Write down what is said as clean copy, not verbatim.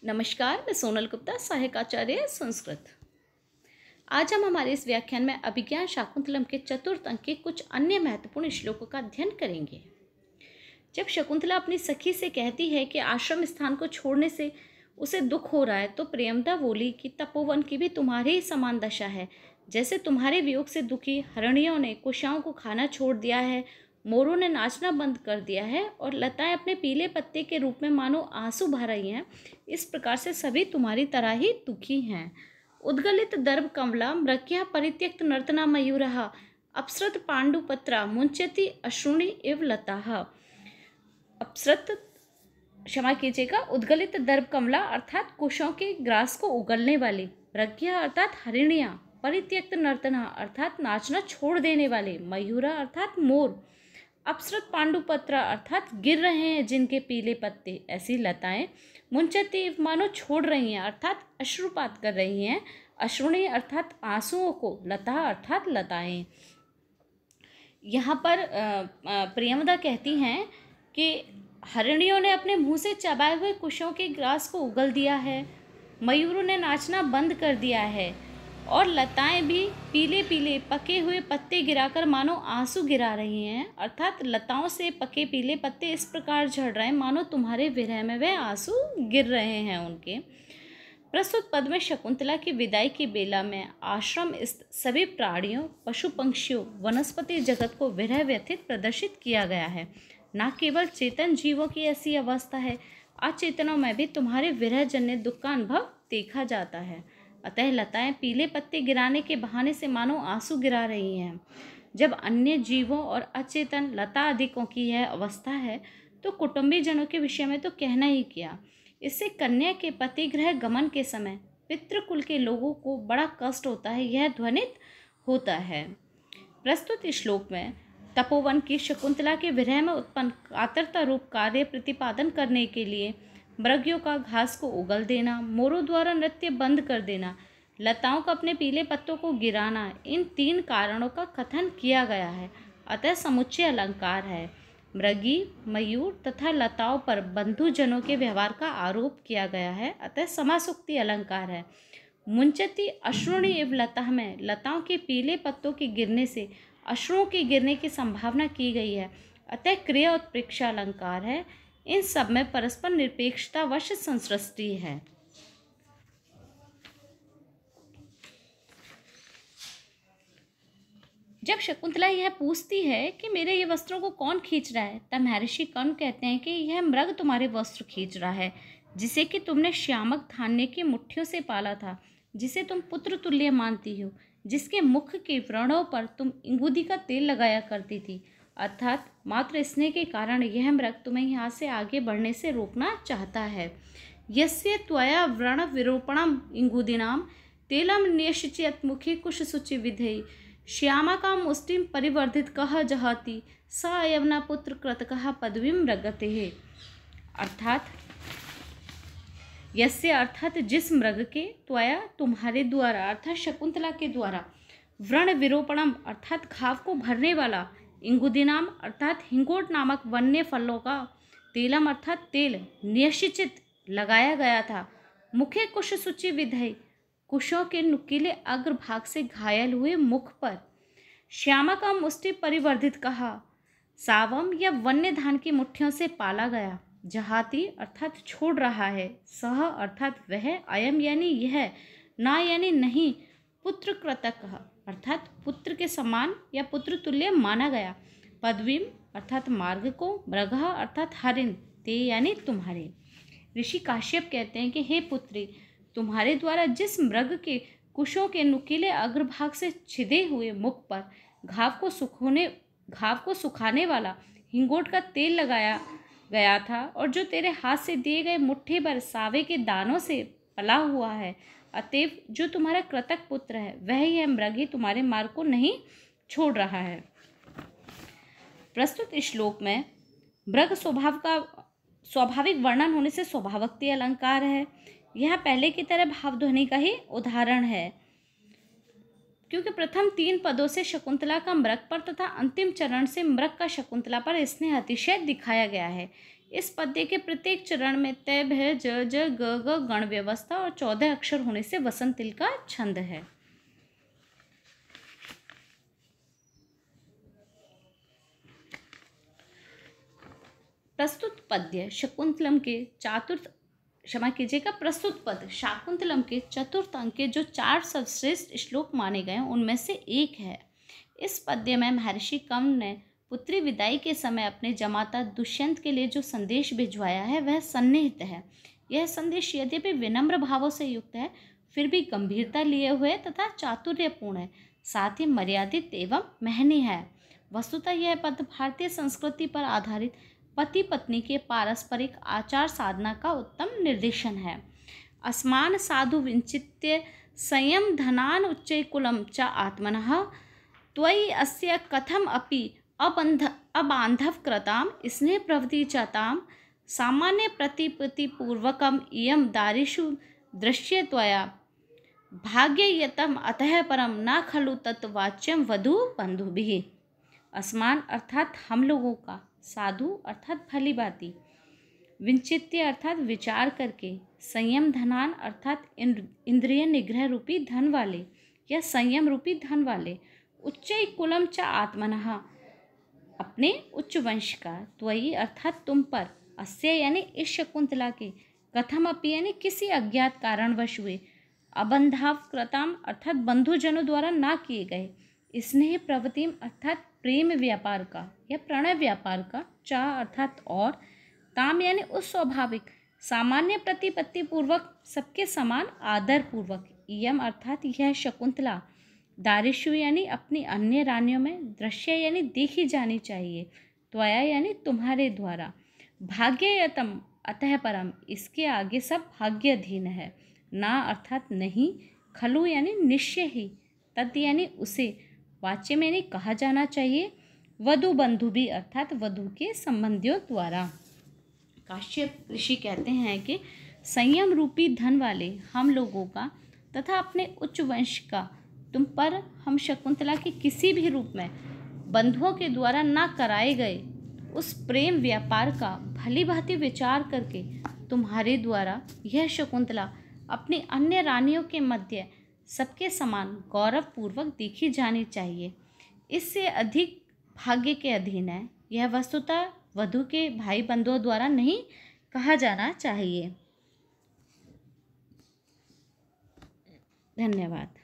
नमस्कार, मैं सोनल गुप्ता, सहायक आचार्य संस्कृत। आज हम हमारे इस व्याख्यान में अभिज्ञान शाकुंतलम के चतुर्थ अंक के कुछ अन्य महत्वपूर्ण श्लोकों का अध्ययन करेंगे। जब शकुंतला अपनी सखी से कहती है कि आश्रम स्थान को छोड़ने से उसे दुख हो रहा है, तो प्रियमदा बोली कि तपोवन की भी तुम्हारे ही समान दशा है। जैसे तुम्हारे वियोग से दुखी हरणियों ने कुशाओं को खाना छोड़ दिया है, मोरों ने नाचना बंद कर दिया है और लताएं अपने पीले पत्ते के रूप में मानो आंसू बहा रही हैं, इस प्रकार से सभी तुम्हारी तरह ही दुखी हैं। उद्गलित दर्भ कमला मृग्या परित्यक्त नर्तना मयूरः अपसृत पांडुपत्रा मुंचति अश्रुणि इव लताः। अपसृत, क्षमा कीजिएगा, उद्गलित दर्भ कमला अर्थात कुशों के ग्रास को उगलने वाली, मृग्या अर्थात हरिणियाँ, परित्यक्त नर्तना अर्थात नाचना छोड़ देने वाले, मयूरा अर्थात मोर, अपसृत पांडुपत्रा अर्थात गिर रहे हैं जिनके पीले पत्ते, ऐसी लताएं, मुंचती मानो छोड़ रही हैं अर्थात अश्रुपात कर रही हैं, अश्रुणी अर्थात आंसुओं को, लता अर्थात लताएं। यहाँ पर प्रियमदा कहती हैं कि हरिणियों ने अपने मुंह से चबाए हुए कुशों के ग्रास को उगल दिया है, मयूरों ने नाचना बंद कर दिया है और लताएं भी पीले पीले पके हुए पत्ते गिराकर मानो आंसू गिरा रही हैं, अर्थात लताओं से पके पीले पत्ते इस प्रकार झड़ रहे हैं मानो तुम्हारे विरह में वे आंसू गिर रहे हैं उनके। प्रस्तुत पद में शकुंतला की विदाई की बेला में आश्रम स्थित सभी प्राणियों, पशु पक्षियों, वनस्पति जगत को विरह व्यथित प्रदर्शित किया गया है। न केवल चेतन जीवों की ऐसी अवस्था है, अचेतनों में भी तुम्हारे विरह जन्य दुख का अनुभव देखा जाता है। अतः लताएं पीले पत्ते गिराने के बहाने से मानो आंसू गिरा रही हैं। जब अन्य जीवों और अचेतन लता आदिकों की यह अवस्था है, तो कुटुंबी जनों के विषय में तो कहना ही किया। इससे कन्या के पतिगृह गमन के समय पितृकुल के लोगों को बड़ा कष्ट होता है, यह ध्वनित होता है। प्रस्तुत श्लोक में तपोवन की शकुंतला के विरह में उत्पन्न कातरता रूप कार्य प्रतिपादन करने के लिए मृग्यों का घास को उगल देना, मोरों द्वारा नृत्य बंद कर देना, लताओं का अपने पीले पत्तों को गिराना, इन तीन कारणों का कथन किया गया है। अतः समुच्चय अलंकार है। मृगी, मयूर तथा लताओं पर बंधुजनों के व्यवहार का आरोप किया गया है, अतः समासुक्ति अलंकार है। मुंचति अश्रुणि इव लताः में लताओं के पीले पत्तों के गिरने से अश्रुओं के गिरने की संभावना की गई है, अतः क्रिया उत्प्रेक्षा अलंकार है। इन सब में परस्पर निरपेक्षता वश संसृष्टि है। जब शकुंतला यह पूछती है कि मेरे ये वस्त्रों को कौन खींच रहा है, तब महर्षि कर्ण कहते हैं कि यह मृग तुम्हारे वस्त्र खींच रहा है, जिसे कि तुमने श्यामक धान्य की मुट्ठियों से पाला था, जिसे तुम पुत्र तुल्य मानती हो, जिसके मुख के व्रणों पर तुम इंगूदी का तेल लगाया करती थी, अर्थात मात्र स्नेह के कारण यह मृग तुम्हें यहाँ से आगे बढ़ने से रोकना चाहता है। यस्य त्वया व्रण विरूपणम इंगूदीनाम तेलम न्यश्चित मुखी कुश शुचि विधेयी श्यामा का मुष्टिम परिवर्धित कह जहाति स यवना पुत्र कृतकः पदवीं मृगते। अर्थात यस्य अर्थात जिस मृग के, त्वया तुम्हारे द्वारा अर्थात शकुंतला के द्वारा, व्रण विरूपणम अर्थात घाव को भरने वाला, इंगुदीनाम अर्थात हिंगोट नामक वन्य फलों का, तेलम अर्थात तेल, निश्चित लगाया गया था, मुखे कुश सूचि विधेय कुशों के नुकीले अग्रभाग से घायल हुए मुख पर, श्यामा का मुष्टि परिवर्धित कहा, सावम या वन्य धान की मुट्ठियों से पाला गया, जहाती अर्थात छोड़ रहा है, सह अर्थात वह, अयम यानी यह, ना यानी नहीं, पुत्र कृतक अर्थात पुत्र के समान या पुत्र तुल्य माना गया, पदवीम अर्थात मार्ग को, मृगः अर्थात हरिण, ते यानी तुम्हारे। ऋषि काश्यप कहते हैं कि हे पुत्री, तुम्हारे द्वारा जिस मृग के कुशों के नुकीले अग्रभाग से छिदे हुए मुख पर घाव को सुखाने वाला हिंगोट का तेल लगाया गया था और जो तेरे हाथ से दिए गए मुट्ठी भर सावे के दानों से पला हुआ है, अतएव जो तुम्हारा कृतक पुत्र है वह यह मृगी तुम्हारे मार्ग को नहीं छोड़ रहा है। प्रस्तुत श्लोक में मृग स्वभाव का स्वाभाविक वर्णन होने से स्वभावोक्ति अलंकार है। यह पहले की तरह भावध्वनि का ही उदाहरण है, क्योंकि प्रथम 3 पदों से शकुंतला का मृग पर तथा अंतिम चरण से मृग का शकुंतला पर स्नेह अतिशय दिखाया गया है। इस पद्य के प्रत्येक चरण में तय भय ज ज ग ग गण व्यवस्था और 14 अक्षर होने से वसंत तिल का छंद है। प्रस्तुत पद्य शकुंतलम के प्रस्तुत पद शाकुंतलम के चतुर्थ अंक के जो 4 सर्वश्रेष्ठ श्लोक माने गए उनमें से एक है। इस पद्य में महर्षि कंव ने पुत्री विदाई के समय अपने जमाता दुष्यंत के लिए जो संदेश भिजवाया है वह सन्निहित है। यह संदेश यद्यपि विनम्र भावों से युक्त है, फिर भी गंभीरता लिए हुए तथा चातुर्यपूर्ण है, साथ ही मर्यादित एवं महनीय है। वस्तुतः यह पद भारतीय संस्कृति पर आधारित पति पत्नी के पारस्परिक आचार साधना का उत्तम निर्देशन है। अस्मान साधु विंचित्य संयम धनान उच्चै कुलम च आत्मनः त्वयि अस्य कथम अपि अबांधव कृताम स्नेह प्रवृत्ति चताम सामान्य प्रतिपत्तिपूर्वकम इयम दारिषु दृश्य त्वया भाग्ययतम अतः परम न खलु तत्वाच्यम वधु बंधुभिः। असमान अर्थात हम लोगों का, साधु अर्थात भली भांति, विंचित्य अर्थात विचार करके, संयम धनान अर्थात इंद्रिय निग्रह रूपी धन वाले या संयम रूपी धन वाले, उच्चै कुलम च आत्मनः अपने उच्च वंश का, त्वयि अर्थात तुम पर, अस्य यानी इस शकुंतला के, कथम अपि यानी किसी अज्ञात कारणवश हुए, अबंधावकृताम अर्थात बंधुजनों द्वारा ना किए गए, स्नेह प्रवृत्तिम अर्थात प्रेम व्यापार का या प्रणय व्यापार का, चा अर्थात और, ताम यानी उस स्वाभाविक सामान्य प्रतिपत्ति पूर्वक सबके समान आदर पूर्वक, इयम अर्थात यह शकुंतला, दारिशु यानी अपनी अन्य रानियों में, दृश्य यानी देखी जानी चाहिए, त्वया यानी तुम्हारे द्वारा, भाग्ययतम अतः परम इसके आगे सब भाग्याधीन है, ना अर्थात नहीं, खलु यानी निश्चय ही, तत् यानी उसे, वाच्य में यानी कहा जाना चाहिए, वधु बंधु भी अर्थात वधु के संबंधियों द्वारा। काश्यप ऋषि कहते हैं कि संयम रूपी धन वाले हम लोगों का तथा अपने उच्च वंश का तुम पर हम शकुंतला के किसी भी रूप में बंधुओं के द्वारा ना कराए गए उस प्रेम व्यापार का भली भांति विचार करके तुम्हारे द्वारा यह शकुंतला अपनी अन्य रानियों के मध्य सबके समान गौरव पूर्वक देखी जानी चाहिए, इससे अधिक भाग्य के अधीन है। यह वस्तुतः वधु के भाई बंधुओं द्वारा नहीं कहा जाना चाहिए। धन्यवाद।